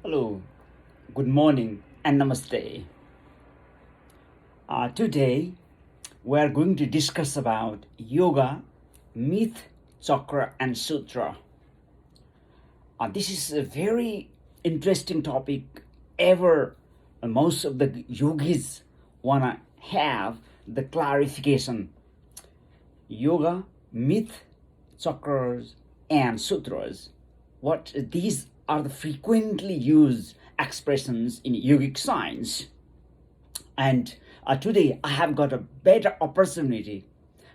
Hello, good morning, and namaste. Today, we are going to discuss about yoga, myth, chakra, and sutra. This is a very interesting topic. Ever, most of the yogis wanna have the clarification. Yoga, myth, chakras, and sutras. What these are the frequently used expressions in yogic science. And today I have got a better opportunity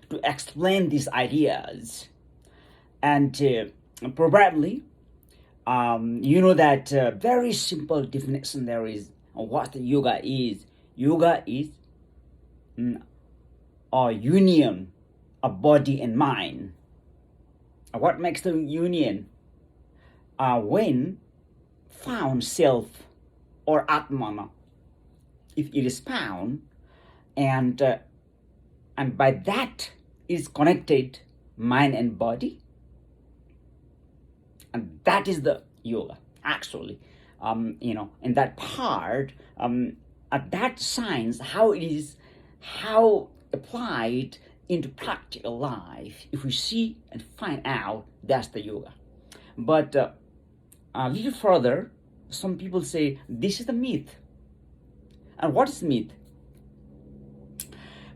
to explain these ideas. And probably, you know that very simple definition there is what yoga is. Yoga is a union of body and mind. What makes the union? When found self or atmana, if it is found, and by that is connected mind and body, and that is the yoga actually. In that part, at that science, how it is, how applied into practical life, if we see and find out, that's the yoga. But a little further, some people say this is the myth. And what is myth?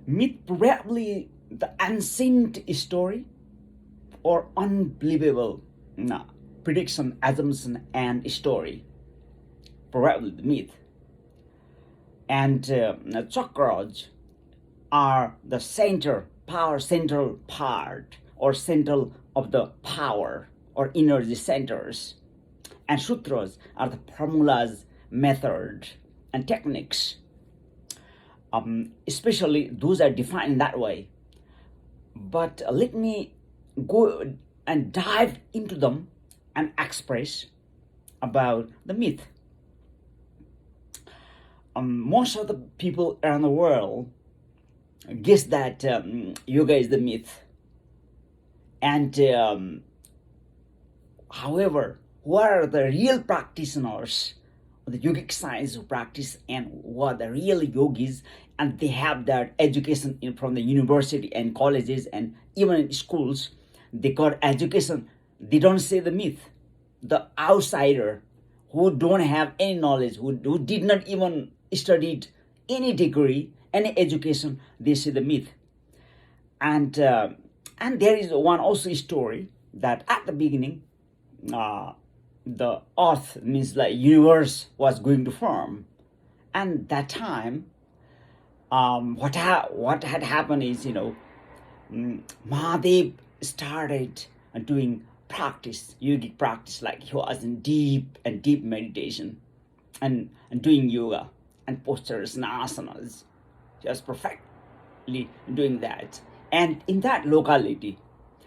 Myth probably the ancient story or unbelievable prediction, assumption, and story. Probably the myth. And chakras are the central part or central of the power or energy centers. And sutras are the formulas, method, and techniques. Especially those are defined in that way. But let me go and dive into them and express about the myth. Most of the people around the world guess that yoga is the myth. And however, who are the real practitioners of the yogic science who practice and who are the real yogis, and they have their education from the university and colleges and even in schools, they got education. They don't say the myth. The outsider who don't have any knowledge, who did not even studied any degree, any education, they say the myth. And there is one also story that at the beginning, the earth, means like universe, was going to form, and that time, what had happened is, Mahadev started doing practice, yogic practice, like he was in deep meditation, and doing yoga and postures and asanas. He was perfectly doing that, and in that locality,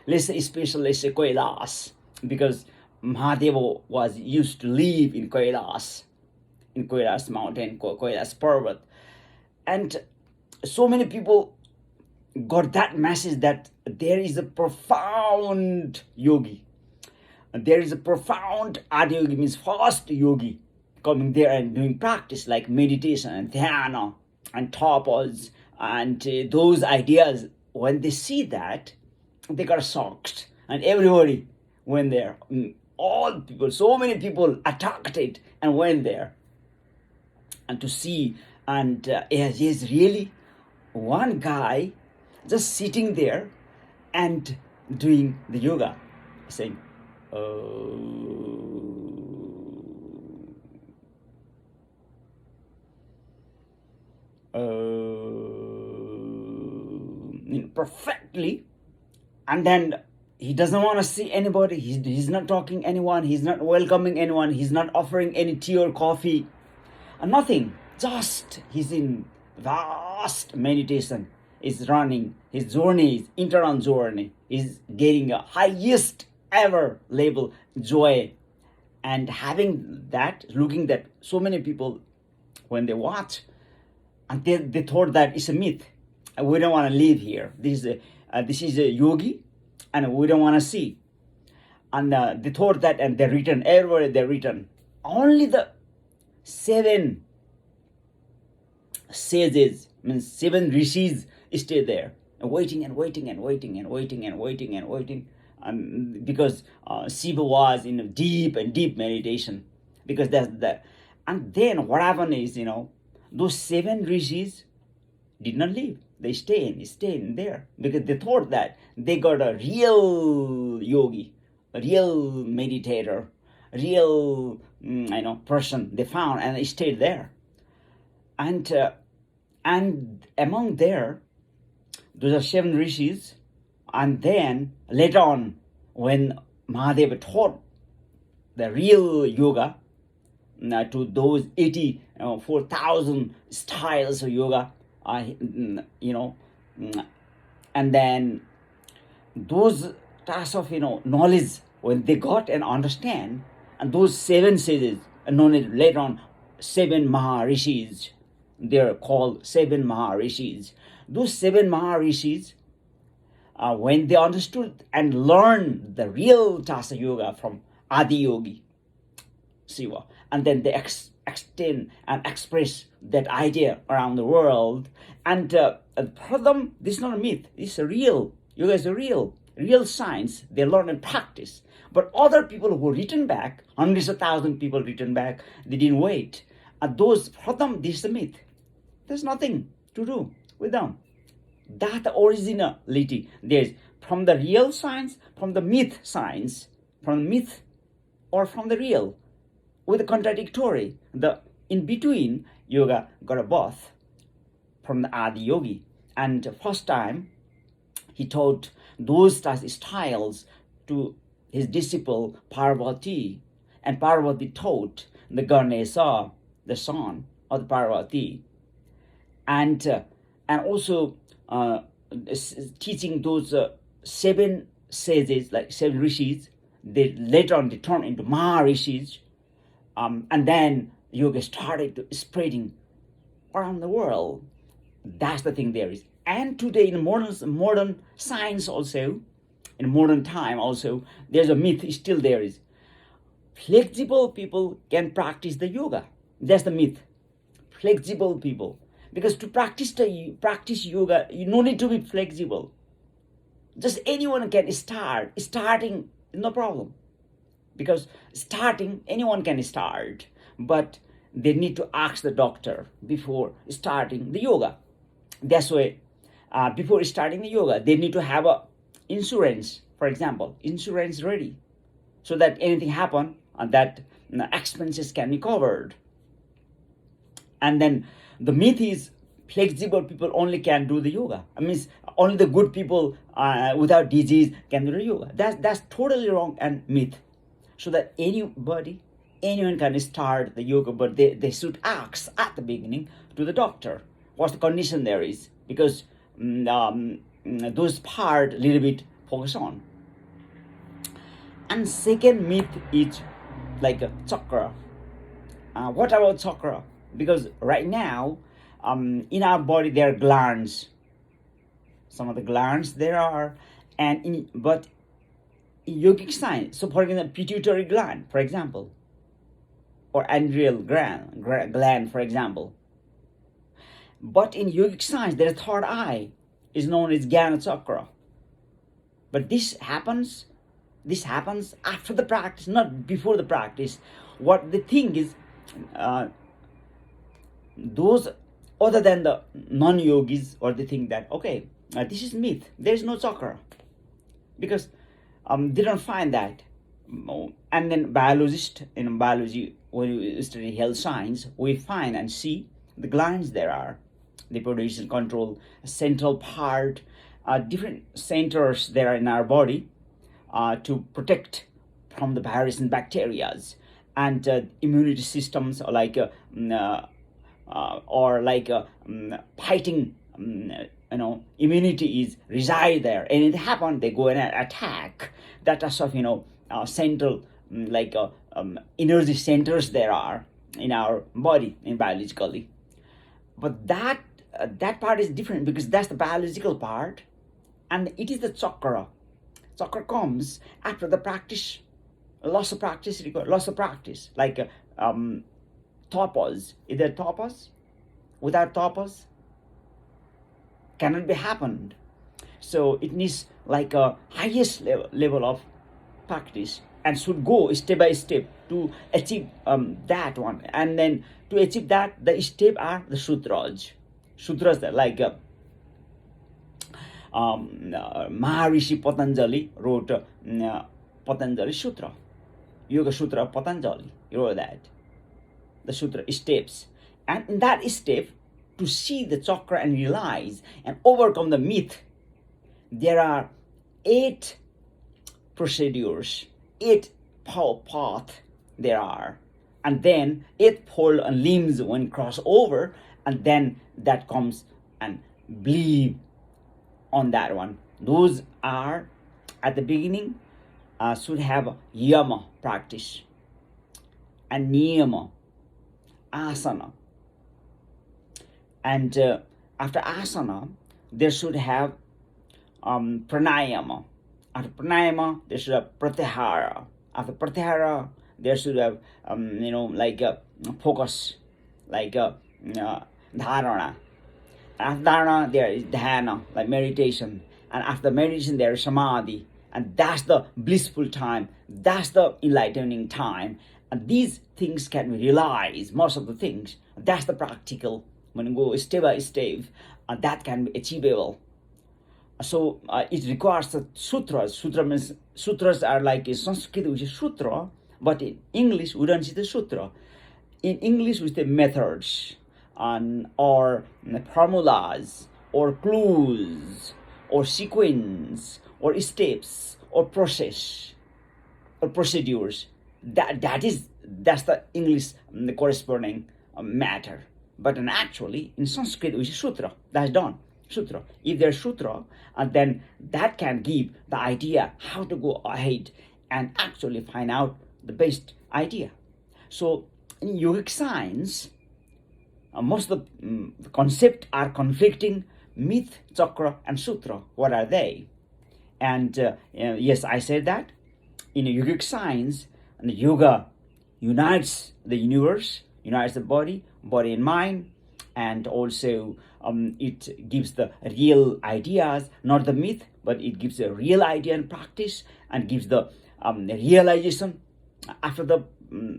let's say Kailas, because Mahadeva was used to live in Kailas mountain, Kailas Parvat. And so many people got that message that there is a profound yogi. There is a profound Adi Yogi, means fast yogi, coming there and doing practice like meditation and dhyana and tapas and those ideas. When they see that, they got shocked, and everybody went there. All people, so many people attracted and went there and to see. And is really one guy just sitting there and doing the yoga, saying, perfectly. And then he doesn't want to see anybody. He's not talking anyone. He's not welcoming anyone. He's not offering any tea or coffee. Nothing. Just he's in vast meditation. Is running his journey, his internal journey. Is getting a highest ever level joy, and having that, looking that so many people, when they watch, and they thought that it's a myth. We don't want to live here. This is a yogi, and we don't want to see. And they thought that, and they return. Everywhere they return. only the 7 sages, means 7 rishis, stay there, waiting and waiting and waiting and waiting and waiting and waiting, because Shiva was in a deep and deep meditation, because that's the. And then what happened is, those 7 rishis did not leave. They stay in there, because they thought that they got a real yogi, a real meditator, a real person they found, and they stayed there. And among there, those are 7 rishis. And then later on, when Mahadeva taught the real yoga to those 84,000 styles of yoga, and then those types of knowledge, when they got and understand, and those 7 sages known as later on 7 Maharishis, they're called 7 Maharishis. Those 7 Maharishis, when they understood and learned the real Tasa Yoga from Adi Yogi Shiva, and then they extend and express that idea around the world. And for them, this is not a myth. It's a real. Yoga is a real science. They learn and practice. But other people who written back, hundreds of thousands of people written back, they didn't wait. Those, for them, this is a myth. There's nothing to do with them. That originality, there's from the real science, from the myth science, from myth or from the real, with the contradictory. The in between, yoga got a birth from the Adi Yogi. And first time, he taught those styles to his disciple Parvati. And Parvati taught the Ganesha, the son of the Parvati. And also teaching those 7 sages, like 7 rishis. They later on they turned into Maharishis. And then yoga started spreading around the world. That's the thing there is. And today in modern science also, in modern time also, there's a myth still there is. Flexible people can practice the yoga. That's the myth. Flexible people. Because to practice yoga, you no need to be flexible. Just anyone can start. Starting, no problem. Because starting, anyone can start. But they need to ask the doctor before starting the yoga. That's why before starting the yoga, they need to have a insurance, for example, insurance ready. So that anything happen, that expenses can be covered. And then the myth is flexible people only can do the yoga. I mean, only the good people without disease can do the yoga. That's totally wrong and myth. So that anyone can start the yoga, but they should ask at the beginning to the doctor what's the condition there is, because those part a little bit focus on. And second myth is like a chakra. What about chakra? Because right now, in our body there are glands. Some of the glands there are, but in yogic science, so for example, pituitary gland, for example, or adrenal gland, for example. But in yogic science, their third eye is known as Jnana Chakra. But this happens after the practice, not before the practice. What the thing is, those other than the non-yogis, or they think that, okay, this is myth, there is no chakra. Because they don't find that. And then biologists, in biology, when we study health science, we find and see the glands there are. They produce and control a central part, different centers there are in our body to protect from the virus and bacteria. And immunity systems are like fighting, immunity is reside there, and it happens they go and attack. That are sort of central energy centers there are in our body, in biologically. But that part is different, because that's the biological part, and it is the chakra. Chakra comes after the practice. Lots of practice required. Lots of practice. Like tapas. Is there tapas? Without tapas, cannot be happened. So it needs like a highest level of practice and should go step by step to achieve that one. And then to achieve that, the step are the sutras. Sutras are like Maharishi Patanjali wrote Patanjali Sutra, Yoga Sutra Patanjali. You wrote that. The sutra steps. And in that step, to see the chakra and realize and overcome the myth, there are 8 procedures, 8 paths there are. And then 8 fold and limbs when cross over, and then that comes and believe on that one. Those are at the beginning should have yama practice and niyama, asana. And after asana, there should have pranayama. After pranayama, there should have pratyahara. After pratyahara, there should have like focus, like dharana. After dharana, there is dhyana, like meditation. And after meditation, there is samadhi. And that's the blissful time. That's the enlightening time. And these things can be realized, most of the things. That's the practical. When you go step by step, that can be achievable. So it requires the sutras. Sutra means, sutras are like in Sanskrit, which is sutra, but in English, we don't see the sutra. In English, we say methods, or formulas, or clues, or sequence, or steps, or process, or procedures. That's the English corresponding matter. But actually, in Sanskrit, which is sutra, that's done. Sutra. If there's sutra, then that can give the idea how to go ahead and actually find out the best idea. So in yogic science, most of the concepts are conflicting: myth, chakra, and sutra. What are they? And yes, I said that in yogic science, and yoga unites the universe, unites the body and mind, and also it gives the real ideas, not the myth, but it gives a real idea and practice, and gives the realization. After the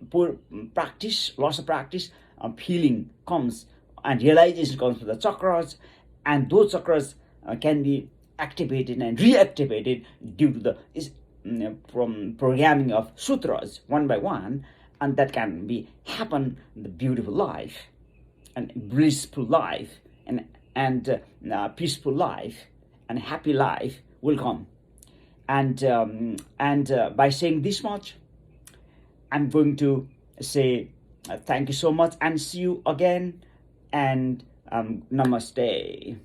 poor practice, loss of practice, feeling comes and realization comes for the chakras, and those chakras can be activated and reactivated due to the from programming of sutras one by one, and that can be happen the beautiful life and blissful life and peaceful life and happy life will come. And by saying this much, I'm going to say thank you so much and see you again, and namaste.